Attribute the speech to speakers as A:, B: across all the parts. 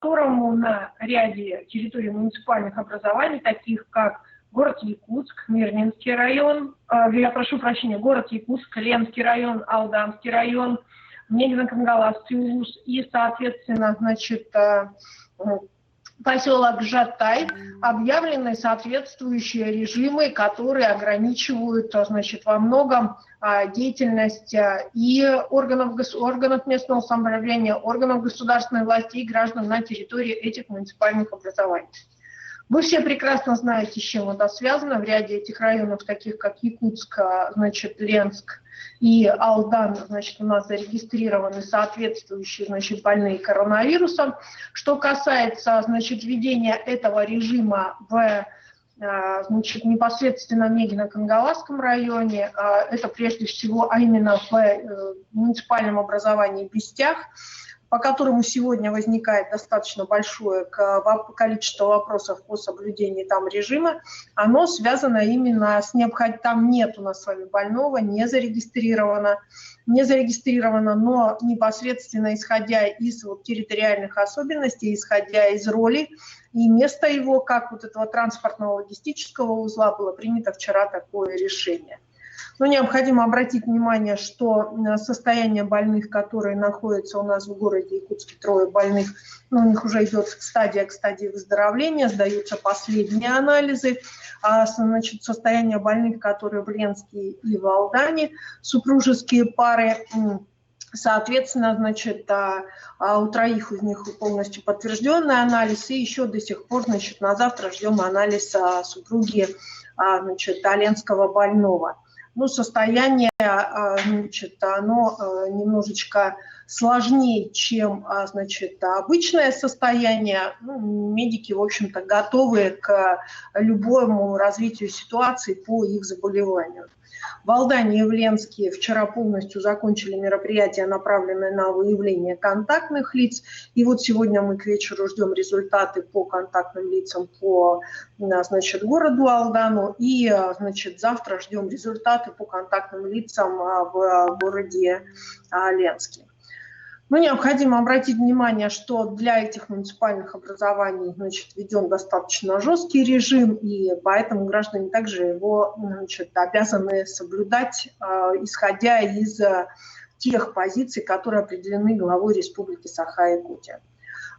A: которому на ряде территорий муниципальных образований, таких как город Якутск, Мирнинский район, я прошу прощения, город Якутск, Ленский район, Алданский район, Негино-Кангаласский УЗ и, соответственно, значит, поселок Жатай, объявлены соответствующие режимы, которые ограничивают, значит, во многом деятельность и органов местного самоуправления, органов государственной власти и граждан на территории этих муниципальных образований. Вы все прекрасно знаете, с чем это связано. В ряде этих районов, таких как Якутск, значит, Ленск и Алдан, значит, у нас зарегистрированы соответствующие, значит, больные коронавирусом. Что касается, значит, введения этого режима в, значит, непосредственно в Негино-Кангаласском районе, это прежде всего, а именно в муниципальном образовании Бестях, по которому сегодня возникает достаточно большое количество вопросов по соблюдению там режима, оно связано именно с необходимостью, там нет у нас с вами больного, не зарегистрировано, но непосредственно исходя из вот территориальных особенностей, исходя из роли и места его, как вот этого транспортного логистического узла, было принято вчера такое решение. Но необходимо обратить внимание, что состояние больных, которые находятся у нас в городе Якутске, 3 больных, у них уже идет стадия к стадии выздоровления, сдаются последние анализы. Значит, состояние больных, которые в Ленске и в Алдане, супружеские пары, соответственно, значит, у 3 из них полностью подтвержденный анализ, и еще до сих пор, значит, на завтра ждем анализ супруги, значит, ленского больного. Ну, состояние, значит, оно немножечко сложнее, чем, значит, обычное состояние. Ну, медики, в общем-то, готовы к любому развитию ситуации по их заболеванию. В Алдане и в Ленске вчера полностью закончили мероприятия, направленные на выявление контактных лиц. И вот сегодня мы к вечеру ждем результаты по контактным лицам по, значит, городу Алдану. И, значит, завтра ждем результаты по контактным лицам в городе Ленске. Но необходимо обратить внимание, что для этих муниципальных образований, значит, введен достаточно жесткий режим, и поэтому граждане также его, значит, обязаны соблюдать, исходя из тех позиций, которые определены главой Республики Саха-Якутия.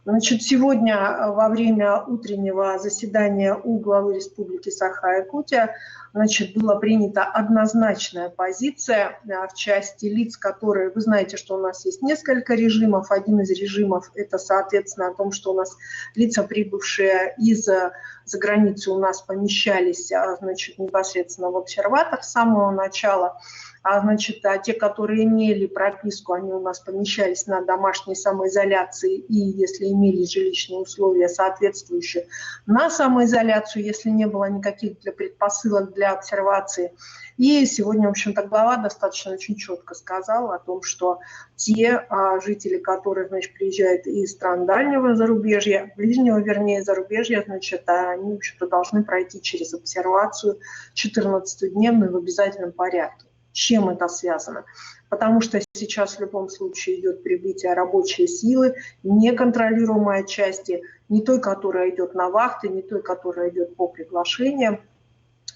A: Значит, сегодня во время утреннего заседания у главы Республики Саха-Якутия, значит, была принята однозначная позиция в части лиц, которые, вы знаете, что у нас есть несколько режимов. Один из режимов – это, соответственно, о том, что у нас лица, прибывшие из-за границы, у нас помещались, значит, непосредственно в обсерватор с самого начала. Значит, те, которые имели прописку, они у нас помещались на домашней самоизоляции, и если имели жилищные условия соответствующие, на самоизоляцию, если не было никаких предпосылок для обсервации. И сегодня, в общем-то, глава достаточно очень четко сказала о том, что те жители, которые, значит, приезжают из стран дальнего зарубежья, ближнего, вернее, зарубежья, значит, они, в общем-то, должны пройти через обсервацию 14-дневную в обязательном порядке. С чем это связано? Потому что сейчас в любом случае идет прибытие рабочей силы, неконтролируемой части, не той, которая идет на вахты, не той, которая идет по приглашениям.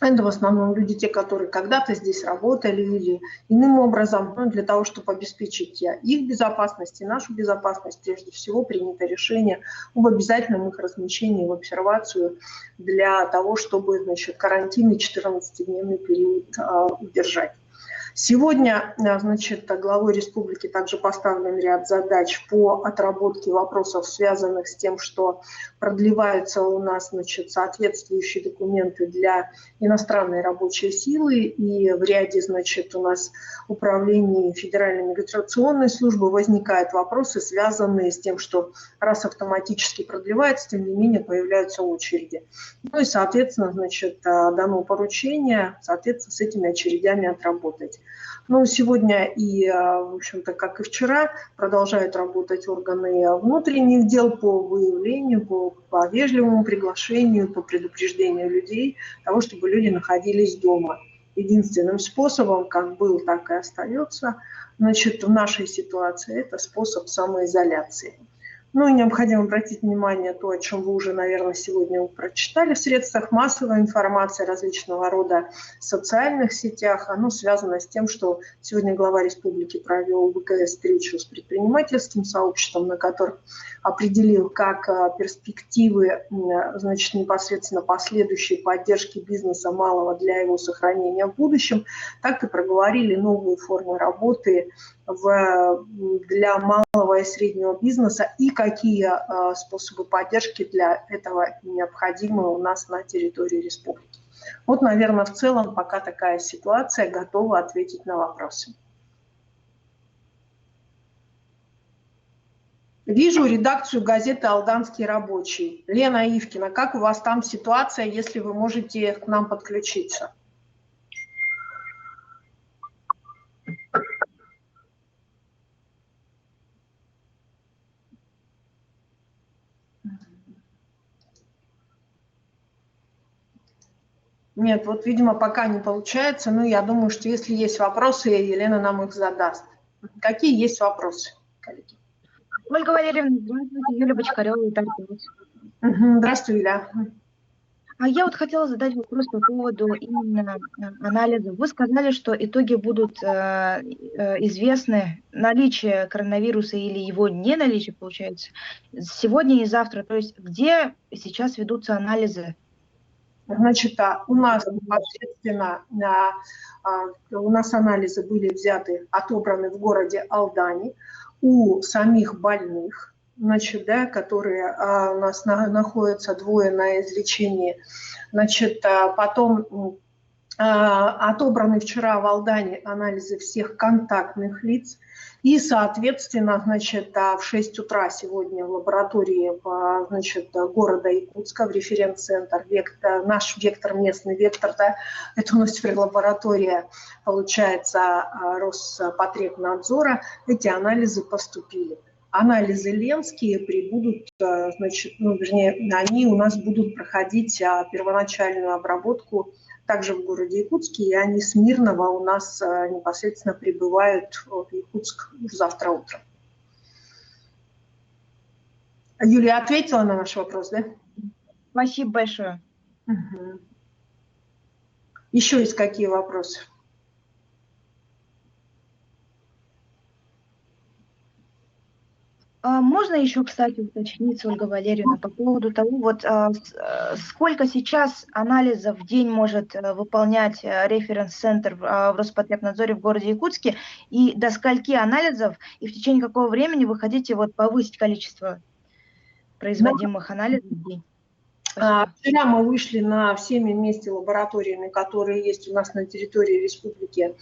A: Это в основном люди, те, которые когда-то здесь работали или иным образом, для того, чтобы обеспечить их безопасность и нашу безопасность, прежде всего принято решение об обязательном их размещении в обсервацию для того, чтобы, значит, карантинный 14-дневный период удержать. Сегодня, значит, главой республики также поставлен ряд задач по отработке вопросов, связанных с тем, что продлеваются у нас, значит, соответствующие документы для иностранной рабочей силы, и в ряде, значит, у нас управлений Федеральной миграционной службы возникают вопросы, связанные с тем, что раз автоматически продлевается, тем не менее появляются очереди. Ну и, соответственно, значит, дано поручение, соответственно, с этими очередями отработать. Ну, сегодня и, в общем-то, как и вчера, продолжают работать органы внутренних дел по выявлению, по вежливому приглашению, по предупреждению людей, того, чтобы люди находились дома. Единственным способом, как был, так и остается, значит, в нашей ситуации, это способ самоизоляции. Ну и необходимо обратить внимание на то, о чем вы уже, наверное, сегодня прочитали в средствах массовой информации различного рода социальных сетях. Оно связано с тем, что сегодня глава республики провел ВКС-встречу с предпринимательским сообществом, на котором определил как перспективы, значит, непосредственно последующей поддержки бизнеса малого для его сохранения в будущем, так и проговорили новые формы работы для малого и среднего бизнеса и какие способы поддержки для этого необходимы у нас на территории республики. Вот, наверное, в целом пока такая ситуация, готова ответить на вопросы. Вижу редакцию газеты «Алданский рабочий». Лена Ивкина, как у вас там ситуация, если вы можете к нам подключиться? Нет, вот, видимо, пока не получается, но я думаю, что если есть вопросы, Елена нам их задаст. Какие есть вопросы, коллеги?
B: Ольга Валерьевна, здравствуйте, Юлия Бочкарева, Итальянец.
A: Здравствуй, Юля.
B: А я вот хотела задать вопрос по поводу именно анализа. Вы сказали, что итоги будут известны, наличие коронавируса или его не наличие, получается, сегодня и завтра. То есть где сейчас ведутся анализы?
A: Значит, у нас непосредственно у нас анализы были взяты, отобраны в городе Алдане у самих больных, значит, да, которые у нас находятся двое на излечении. Значит, потом отобраны вчера в Алдане анализы всех контактных лиц. И, соответственно, значит, в 6 утра сегодня в лаборатории, значит, города Якутска, в референц-центр, наш вектор, местный вектор, да, это у нас теперь лаборатория, получается, Роспотребнадзора, эти анализы поступили. Анализы ленские прибудут, значит, ну, вернее, они у нас будут проходить первоначальную обработку также в городе Якутске, и они с Мирного у нас непосредственно прибывают в Якутск завтра утром. Юлия ответила на наш вопрос, да?
B: Спасибо большое.
A: Угу. Еще есть какие вопросы?
B: Можно еще, кстати, уточнить, Ольга Валерьевна, по поводу того, вот сколько сейчас анализов в день может выполнять референс-центр в Роспотребнадзоре в городе Якутске, и до скольки анализов, и в течение какого времени вы хотите вот повысить количество производимых анализов в день?
A: Вчера мы вышли на всеми вместе лабораториями, которые есть у нас на территории республики.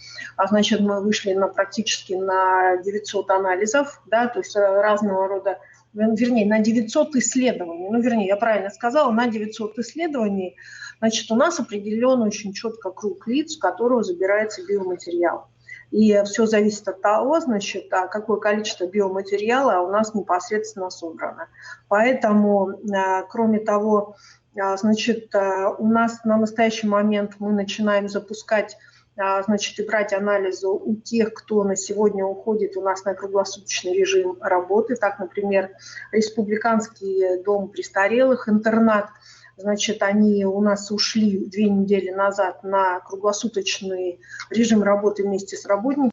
A: Значит, мы вышли практически на 900 анализов, да, то есть разного рода, вернее, на 900 исследований. Ну, вернее, я правильно сказала, на 900 исследований. Значит, у нас определен очень четко круг лиц, в которого забирается биоматериал. И все зависит от того, значит, какое количество биоматериала у нас непосредственно собрано. Поэтому, кроме того, значит, у нас на настоящий момент мы начинаем запускать, значит, и брать анализы у тех, кто на сегодня уходит у нас на круглосуточный режим работы. Так, например, Республиканский дом престарелых, интернат. Значит, они у нас ушли 2 недели назад на круглосуточный режим работы вместе с работниками.